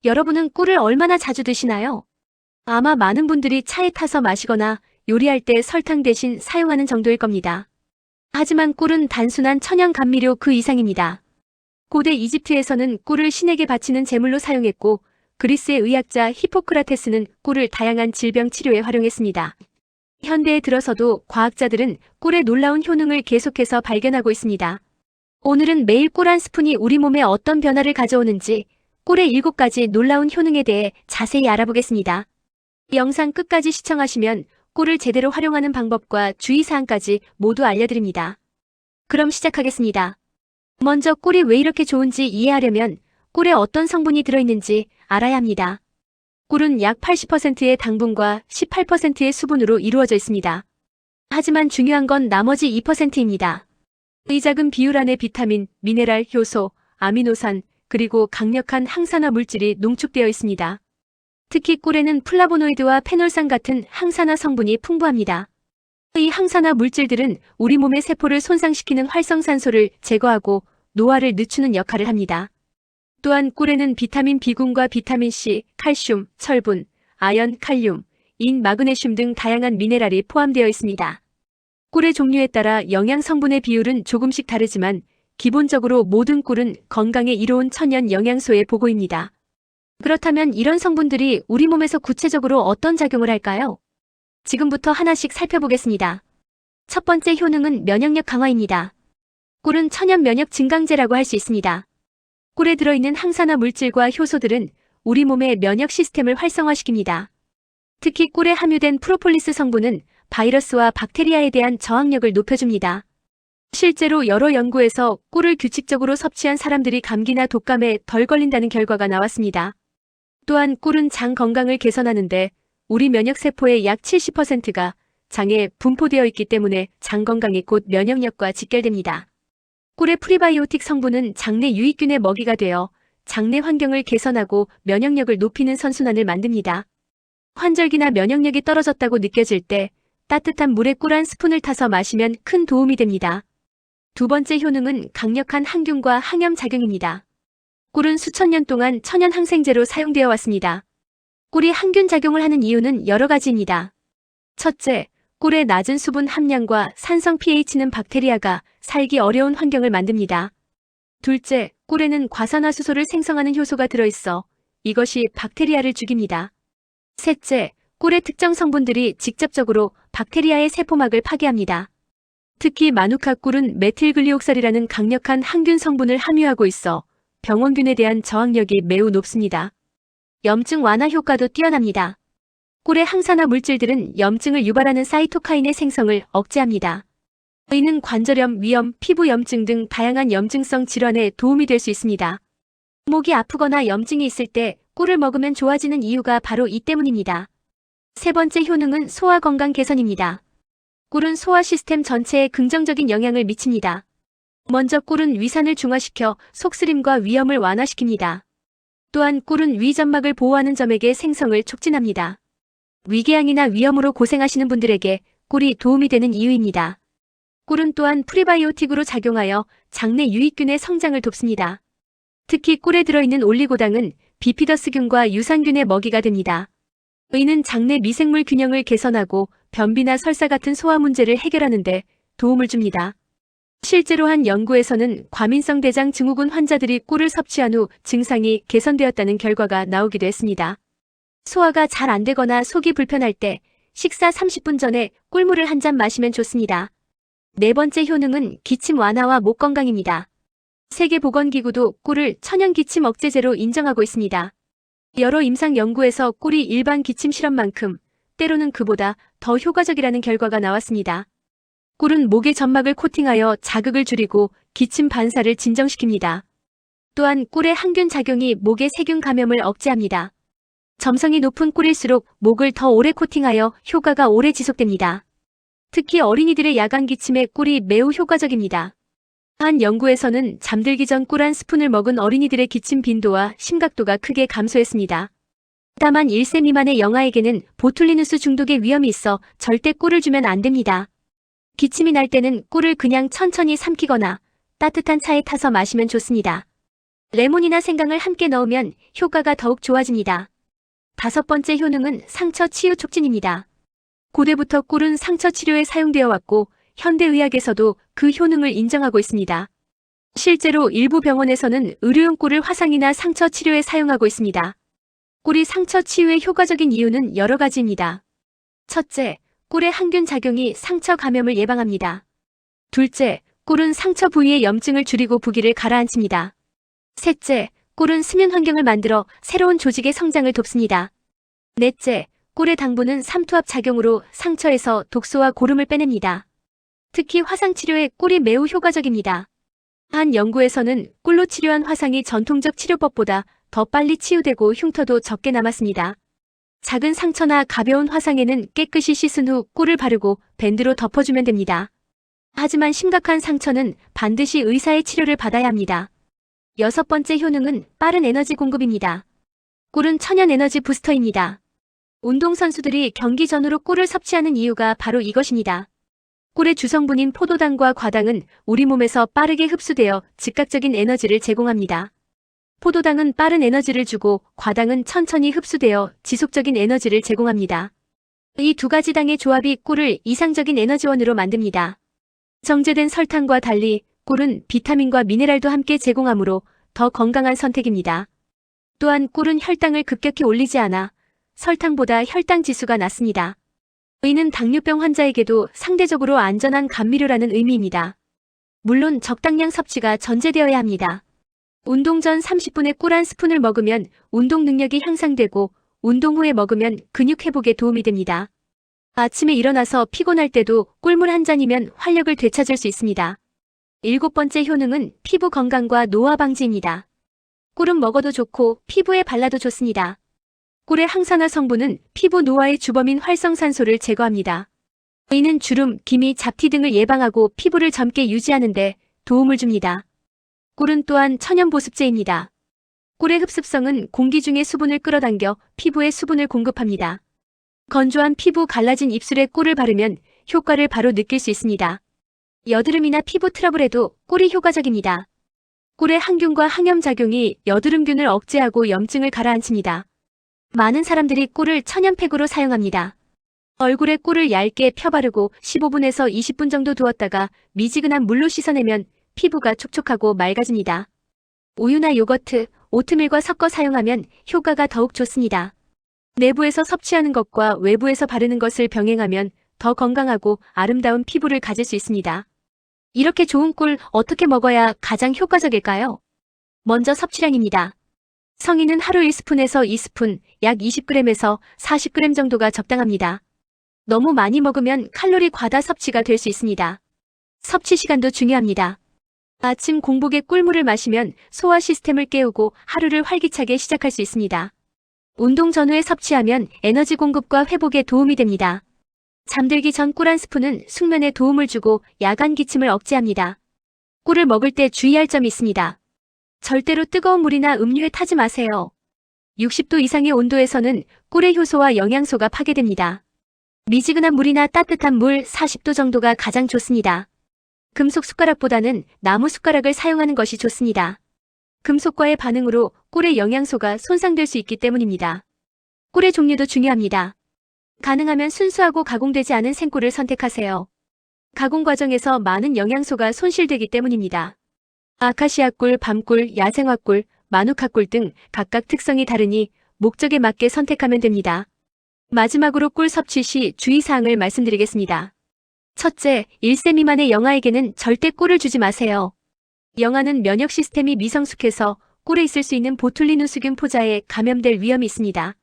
여러분은 꿀을 얼마나 자주 드시나요? 아마 많은 분들이 차에 타서 마시거나 요리할 때 설탕 대신 사용하는 정도일 겁니다. 하지만 꿀은 단순한 천연 감미료 그 이상입니다. 고대 이집트에서는 꿀을 신에게 바치는 제물로 사용했고, 그리스의 의학자 히포크라테스는 꿀을 다양한 질병 치료에 활용했습니다. 현대에 들어서도 과학자들은 꿀의 놀라운 효능을 계속해서 발견하고 있습니다. 오늘은 매일 꿀 한 스푼이 우리 몸에 어떤 변화를 가져오는지, 꿀의 7가지 놀라운 효능에 대해 자세히 알아보겠습니다. 영상 끝까지 시청하시면 꿀을 제대로 활용하는 방법과 주의사항까지 모두 알려드립니다. 그럼 시작하겠습니다. 먼저 꿀이 왜 이렇게 좋은지 이해하려면 꿀에 어떤 성분이 들어있는지 알아야 합니다. 꿀은 약 80%의 당분과 18%의 수분으로 이루어져 있습니다. 하지만 중요한 건 나머지 2%입니다. 이 작은 비율 안에 비타민, 미네랄, 효소, 아미노산, 그리고 강력한 항산화 물질이 농축되어 있습니다. 특히 꿀에는 플라보노이드와 페놀산 같은 항산화 성분이 풍부합니다. 이 항산화 물질들은 우리 몸의 세포를 손상시키는 활성산소를 제거하고 노화를 늦추는 역할을 합니다. 또한 꿀에는 비타민 B군과 비타민 C, 칼슘, 철분, 아연, 칼륨, 인, 마그네슘 등 다양한 미네랄이 포함되어 있습니다. 꿀의 종류에 따라 영양 성분의 비율은 조금씩 다르지만 기본적으로 모든 꿀은 건강에 이로운 천연 영양소의 보고입니다. 그렇다면 이런 성분들이 우리 몸에서 구체적으로 어떤 작용을 할까요? 지금부터 하나씩 살펴보겠습니다. 첫 번째 효능은 면역력 강화입니다. 꿀은 천연 면역 증강제라고 할 수 있습니다. 꿀에 들어있는 항산화 물질과 효소들은 우리 몸의 면역 시스템을 활성화시킵니다. 특히 꿀에 함유된 프로폴리스 성분은 바이러스와 박테리아에 대한 저항력을 높여줍니다. 실제로 여러 연구에서 꿀을 규칙적으로 섭취한 사람들이 감기나 독감에 덜 걸린다는 결과가 나왔습니다. 또한 꿀은 장 건강을 개선하는데 우리 면역세포의 약 70%가 장에 분포되어 있기 때문에 장 건강이 곧 면역력과 직결됩니다. 꿀의 프리바이오틱 성분은 장내 유익균의 먹이가 되어 장내 환경을 개선하고 면역력을 높이는 선순환을 만듭니다. 환절기나 면역력이 떨어졌다고 느껴질 때 따뜻한 물에 꿀 한 스푼을 타서 마시면 큰 도움이 됩니다. 두 번째 효능은 강력한 항균과 항염 작용입니다. 꿀은 수천 년 동안 천연 항생제로 사용되어 왔습니다. 꿀이 항균 작용을 하는 이유는 여러 가지입니다. 첫째, 꿀의 낮은 수분 함량과 산성 pH는 박테리아가 살기 어려운 환경을 만듭니다. 둘째, 꿀에는 과산화수소를 생성하는 효소가 들어있어 이것이 박테리아를 죽입니다. 셋째, 꿀의 특정 성분들이 직접적으로 박테리아의 세포막을 파괴합니다. 특히 마누카 꿀은 메틸글리옥설이라는 강력한 항균 성분을 함유하고 있어 병원균에 대한 저항력이 매우 높습니다. 염증 완화 효과도 뛰어납니다. 꿀의 항산화 물질들은 염증을 유발하는 사이토카인의 생성을 억제합니다. 이는 관절염, 위염, 피부 염증 등 다양한 염증성 질환에 도움이 될 수 있습니다. 목이 아프거나 염증이 있을 때 꿀을 먹으면 좋아지는 이유가 바로 이 때문입니다. 세 번째 효능은 소화 건강 개선입니다. 꿀은 소화 시스템 전체에 긍정적인 영향을 미칩니다. 먼저 꿀은 위산을 중화시켜 속쓰림과 위염을 완화시킵니다. 또한 꿀은 위점막을 보호하는 점액의 생성을 촉진합니다. 위궤양이나 위염으로 고생하시는 분들에게 꿀이 도움이 되는 이유입니다. 꿀은 또한 프리바이오틱으로 작용하여 장내 유익균의 성장을 돕습니다. 특히 꿀에 들어있는 올리고당은 비피더스균과 유산균의 먹이가 됩니다. 이는 장내 미생물 균형을 개선하고 변비나 설사 같은 소화 문제를 해결하는 데 도움을 줍니다. 실제로 한 연구에서는 과민성 대장 증후군 환자들이 꿀을 섭취한 후 증상이 개선되었다는 결과가 나오기도 했습니다. 소화가 잘 안 되거나 속이 불편할 때 식사 30분 전에 꿀물을 한 잔 마시면 좋습니다. 네 번째 효능은 기침 완화와 목 건강입니다. 세계보건기구도 꿀을 천연 기침 억제제로 인정하고 있습니다. 여러 임상 연구에서 꿀이 일반 기침 실험만큼 때로는 그보다 더 효과적이라는 결과가 나왔습니다. 꿀은 목의 점막을 코팅하여 자극을 줄이고 기침 반사를 진정시킵니다. 또한 꿀의 항균 작용이 목의 세균 감염을 억제합니다. 점성이 높은 꿀일수록 목을 더 오래 코팅하여 효과가 오래 지속됩니다. 특히 어린이들의 야간 기침에 꿀이 매우 효과적입니다. 한 연구에서는 잠들기 전 꿀 한 스푼을 먹은 어린이들의 기침 빈도와 심각도가 크게 감소했습니다. 다만 1세 미만의 영아에게는 보툴리누스 중독의 위험이 있어 절대 꿀을 주면 안 됩니다. 기침이 날 때는 꿀을 그냥 천천히 삼키거나 따뜻한 차에 타서 마시면 좋습니다. 레몬이나 생강을 함께 넣으면 효과가 더욱 좋아집니다. 5번째 효능은 상처 치유 촉진입니다. 고대부터 꿀은 상처 치료에 사용되어 왔고 현대의학에서도 그 효능을 인정하고 있습니다. 실제로 일부 병원에서는 의료용 꿀을 화상이나 상처 치료에 사용하고 있습니다. 꿀이 상처 치유에 효과적인 이유는 여러 가지입니다. 첫째, 꿀의 항균 작용이 상처 감염을 예방합니다. 둘째, 꿀은 상처 부위의 염증을 줄이고 부기를 가라앉힙니다. 셋째, 꿀은 수면 환경을 만들어 새로운 조직의 성장을 돕습니다. 넷째, 꿀의 당분은 삼투압 작용으로 상처에서 독소와 고름을 빼냅니다. 특히 화상 치료에 꿀이 매우 효과적입니다. 한 연구에서는 꿀로 치료한 화상이 전통적 치료법보다 더 빨리 치유되고 흉터도 적게 남았습니다. 작은 상처나 가벼운 화상에는 깨끗이 씻은 후 꿀을 바르고 밴드로 덮어주면 됩니다. 하지만 심각한 상처는 반드시 의사의 치료를 받아야 합니다. 6번째 효능은 빠른 에너지 공급입니다. 꿀은 천연 에너지 부스터입니다. 운동선수들이 경기 전후로 꿀을 섭취하는 이유가 바로 이것입니다. 꿀의 주성분인 포도당과 과당은 우리 몸에서 빠르게 흡수되어 즉각적인 에너지를 제공합니다. 포도당은 빠른 에너지를 주고 과당은 천천히 흡수되어 지속적인 에너지를 제공합니다. 이 두 가지 당의 조합이 꿀을 이상적인 에너지원으로 만듭니다. 정제된 설탕과 달리 꿀은 비타민과 미네랄도 함께 제공하므로 더 건강한 선택입니다. 또한 꿀은 혈당을 급격히 올리지 않아 설탕보다 혈당 지수가 낮습니다. 이는 당뇨병 환자에게도 상대적으로 안전한 감미료라는 의미입니다. 물론 적당량 섭취가 전제되어야 합니다. 운동 전 30분에 꿀 한 스푼을 먹으면 운동 능력이 향상되고 운동 후에 먹으면 근육 회복에 도움이 됩니다. 아침에 일어나서 피곤할 때도 꿀물 한 잔이면 활력을 되찾을 수 있습니다. 7번째 효능은 피부 건강과 노화 방지입니다. 꿀은 먹어도 좋고 피부에 발라도 좋습니다. 꿀의 항산화 성분은 피부 노화의 주범인 활성산소를 제거합니다. 이는 주름, 기미, 잡티 등을 예방하고 피부를 젊게 유지하는 데 도움을 줍니다. 꿀은 또한 천연 보습제입니다. 꿀의 흡습성은 공기 중의 수분을 끌어당겨 피부에 수분을 공급합니다. 건조한 피부, 갈라진 입술에 꿀을 바르면 효과를 바로 느낄 수 있습니다. 여드름이나 피부 트러블에도 꿀이 효과적입니다. 꿀의 항균과 항염작용이 여드름균을 억제하고 염증을 가라앉힙니다. 많은 사람들이 꿀을 천연팩으로 사용합니다. 얼굴에 꿀을 얇게 펴바르고 15분에서 20분 정도 두었다가 미지근한 물로 씻어내면 피부가 촉촉하고 맑아집니다. 우유나 요거트, 오트밀과 섞어 사용하면 효과가 더욱 좋습니다. 내부에서 섭취하는 것과 외부에서 바르는 것을 병행하면 더 건강하고 아름다운 피부를 가질 수 있습니다. 이렇게 좋은 꿀 어떻게 먹어야 가장 효과적일까요? 먼저 섭취량입니다. 성인은 하루 1스푼에서 2스푼, 약 20g에서 40g 정도가 적당합니다. 너무 많이 먹으면 칼로리 과다 섭취가 될 수 있습니다. 섭취 시간도 중요합니다. 아침 공복에 꿀물을 마시면 소화 시스템을 깨우고 하루를 활기차게 시작할 수 있습니다. 운동 전후에 섭취하면 에너지 공급과 회복에 도움이 됩니다. 잠들기 전 꿀 한 스푼은 숙면에 도움을 주고 야간 기침을 억제합니다. 꿀을 먹을 때 주의할 점이 있습니다. 절대로 뜨거운 물이나 음료에 타지 마세요. 60도 이상의 온도에서는 꿀의 효소와 영양소가 파괴됩니다. 미지근한 물이나 따뜻한 물 40도 정도가 가장 좋습니다. 금속 숟가락보다는 나무 숟가락을 사용하는 것이 좋습니다. 금속과의 반응으로 꿀의 영양소가 손상될 수 있기 때문입니다. 꿀의 종류도 중요합니다. 가능하면 순수하고 가공되지 않은 생꿀을 선택하세요. 가공 과정에서 많은 영양소가 손실되기 때문입니다. 아카시아 꿀, 밤꿀, 야생화꿀, 마누카꿀 등 각각 특성이 다르니 목적에 맞게 선택하면 됩니다. 마지막으로 꿀 섭취 시 주의사항을 말씀드리겠습니다. 첫째, 1세 미만의 영아에게는 절대 꿀을 주지 마세요. 영아는 면역 시스템이 미성숙해서 꿀에 있을 수 있는 보툴리누스균 포자에 감염될 위험이 있습니다.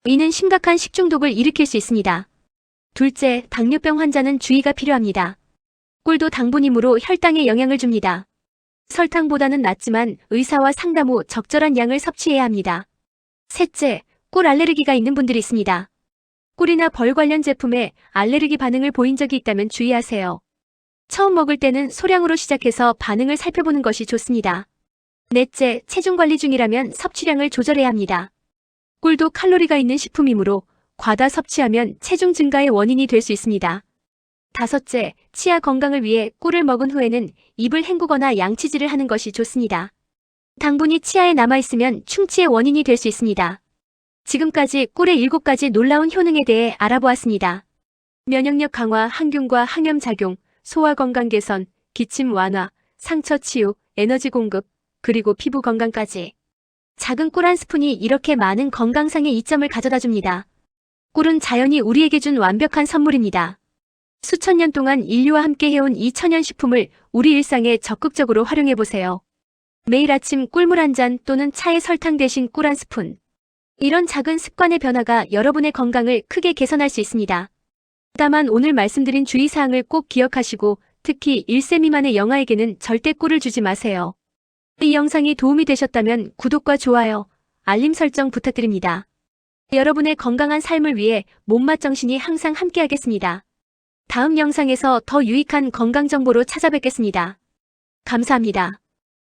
이는 심각한 식중독을 일으킬 수 있습니다. 둘째, 당뇨병 환자는 주의가 필요합니다. 꿀도 당분이므로 혈당에 영향을 줍니다. 설탕보다는 낫지만 의사와 상담 후 적절한 양을 섭취해야 합니다. 셋째, 꿀 알레르기가 있는 분들이 있습니다. 꿀이나 벌 관련 제품에 알레르기 반응을 보인 적이 있다면 주의하세요. 처음 먹을 때는 소량으로 시작해서 반응을 살펴보는 것이 좋습니다. 넷째, 체중 관리 중이라면 섭취량을 조절해야 합니다. 꿀도 칼로리가 있는 식품이므로 과다 섭취하면 체중 증가의 원인이 될 수 있습니다. 다섯째, 치아 건강을 위해 꿀을 먹은 후에는 입을 헹구거나 양치질을 하는 것이 좋습니다. 당분이 치아에 남아있으면 충치의 원인이 될 수 있습니다. 지금까지 꿀의 7가지 놀라운 효능에 대해 알아보았습니다. 면역력 강화, 항균과 항염작용, 소화 건강 개선, 기침 완화, 상처 치유, 에너지 공급, 그리고 피부 건강까지. 작은 꿀 한 스푼이 이렇게 많은 건강상의 이점을 가져다 줍니다. 꿀은 자연이 우리에게 준 완벽한 선물입니다. 수천 년 동안 인류와 함께 해온 이 천연식품을 우리 일상에 적극적으로 활용해보세요. 매일 아침 꿀물 한 잔 또는 차에 설탕 대신 꿀 한 스푼. 이런 작은 습관의 변화가 여러분의 건강을 크게 개선할 수 있습니다. 다만 오늘 말씀드린 주의사항을 꼭 기억하시고 특히 1세 미만의 영아에게는 절대 꿀을 주지 마세요. 이 영상이 도움이 되셨다면 구독과 좋아요, 알림 설정 부탁드립니다. 여러분의 건강한 삶을 위해 몸맛 정신이 항상 함께하겠습니다. 다음 영상에서 더 유익한 건강 정보로 찾아뵙겠습니다. 감사합니다.